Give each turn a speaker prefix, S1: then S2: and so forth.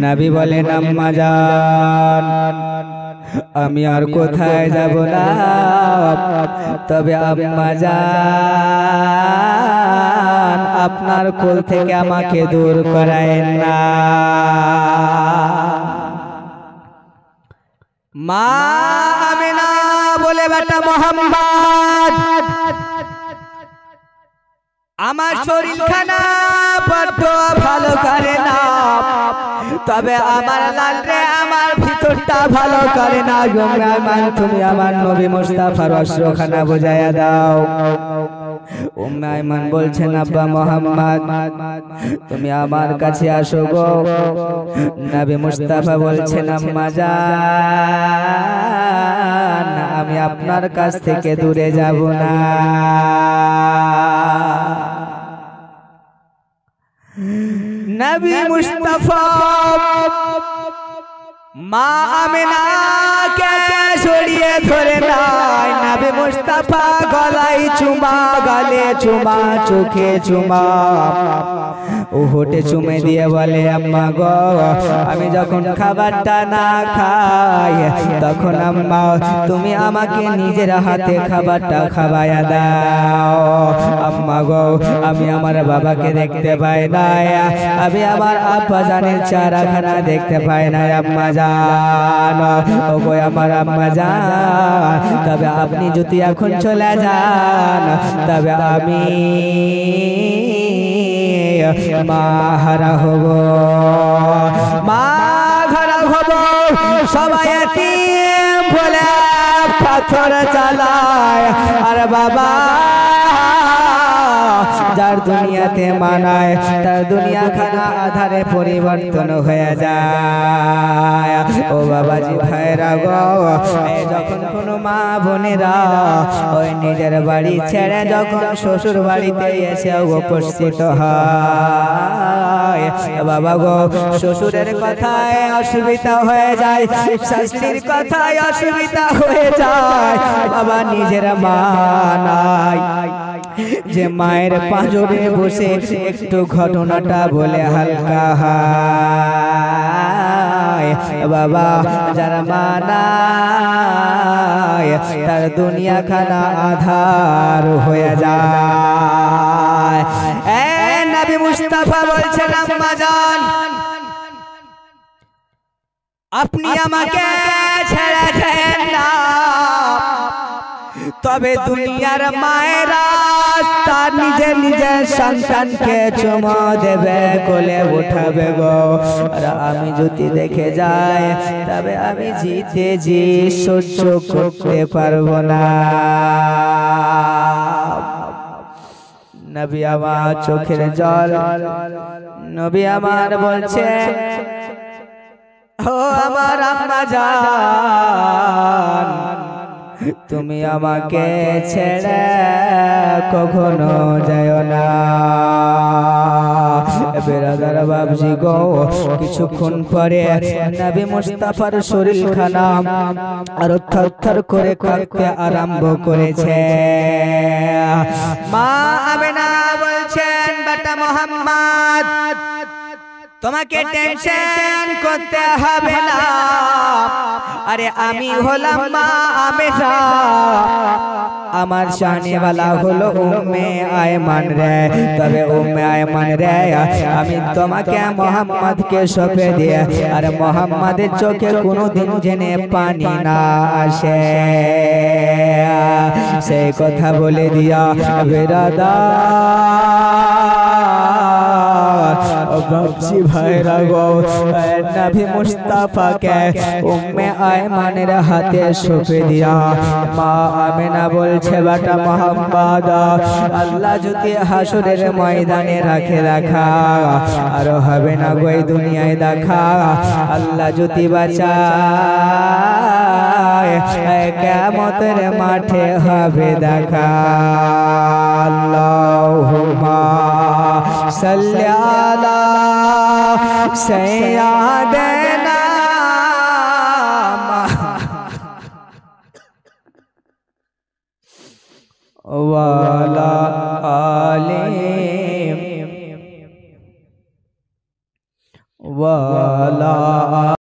S1: নবী বলেন আম্মা জান আমি আর কোথায় যাব না, তবে আম্মা জান আপনার কোল থেকে আমাকে দূর করায়েন না। মা আমিনা বলে বেটা মোহাম্মদ আমার শরীরখানা বড্ড ভালো করে না, তবে আমার লাগলে আমার ভিতরটা ভালো করে না। তুমি আমার নবী মুস্তাফার অস্ত্রখানা বুঝাইয়া দাও। উম্মে আইমান বলছেন আব্বা মোহাম্মদ তুমি আমার কাছে আসো গো। নবী মুস্তাফা বলছেন আম্মা জান আমি আপনার কাছ থেকে দূরে যাব না। নবী মুস্তাফা মা আমিনাকে জড়িয়ে ধরে নাই। নবী মুস্তাফা গলায় চুমা, গালে চুমা, চোখে চুমা, ওঠে চুমে দিয়ে বলে আম্মা গো আমি যখন খাবারটা না খাই তখন আম্মা তুমি আমাকে নিজের হাতে খাবারটা খাওয়ায়া দাও। আম্মা গো আমি আমার বাবাকে দেখতে পাই না, আমি আমার আব্বা জানের চারাখানা দেখতে পাই না। আম্মা জান ও গো আমার আম্মা জান তবে আপনি যদি এখন চলে যান তবে আমি মা হারা হব, মা হারা হব। সবাই এতিম বলে পাথর চালায়, আর বাবা যার দুনিয়াতে মানায় তার দুনিয়া খানা আধারে পরিবর্তন হয়ে যায়। ও বাবাজি ভাইরা গো যখন কোনো মা বোনেরা ওই নিজের বাড়ি ছেড়ে যখন শ্বশুর বাড়িতে এসে উপস্থিত হয় বাবা গো শ্বশুরের কথায় অসুবিধা হয়ে যায়, শাশুড়ির কথায় অসুবিধা হয়ে যায়। বাবা নিজের মা নাই যে মায়ের পাঁজরে বসে একটু ঘটনাটা বলে হালকা হায়। বাবা যারা মা নাই তার দুনিয়া খানা আধার হয়ে যায়। নবী মুস্তাফা বলছেন আম্মা জান আপনি আমাকে ছেড়ে দেন না, তবে দুনিয়ার মায়েরা তার নিজের নিজের সন্তানকে চুমা দেবে, কোলে উঠাবে গো। আর আমি যদি দেখে যাই তবে আমি জিতে জি সহ্য করতে পারবো না। নবী আমার চোখের জল, নবী আমার বলছে ও আমার আম্মা জান তুমি আমাকে ছেড়ে কখনো যায় না। বেরাদার বাবজি গো কিছুক্ষণ পরে নবী মুস্তাফার শরীরখানা আর থরথর করে কাঁপতে আরম্ভ করেছে। মা আমিনা বলছেন বেটা মোহাম্মদ তোমাকে টেনশন করতে হবে না, আরে আমি হলাম মা আমিনা, আমার জানেওয়ালা হলো উম্মে আয়মান রে। তবে উম্মে আয়মান রে আমি তোমাকে মোহাম্মদকে সঁপে দিয়ে আর মোহাম্মদের চোখে কোনোদিন জেনে পানি না আসে সেই কথা বলে দিয়া বেরাদার বাবজি ভাইরা গো নবী মুস্তাফাকে উম্মে আয়মানের হাতে সঁপে দিয়া মা আমিনা বলছে বেটা মোহাম্মদ আল্লাহ যদি হাসরের ময়দানে রাখে দেখা আর হবে না গো এই দুনিয়ায় দেখা, আল্লাহ যদি বাঁচায় কিয়ামতের মাঠে হবে দেখা। আল্লাহুম্মা সাল্লি আলা সাইয়্যিদিনা ওয়ালা আলি ওয়ালা আল্লাহ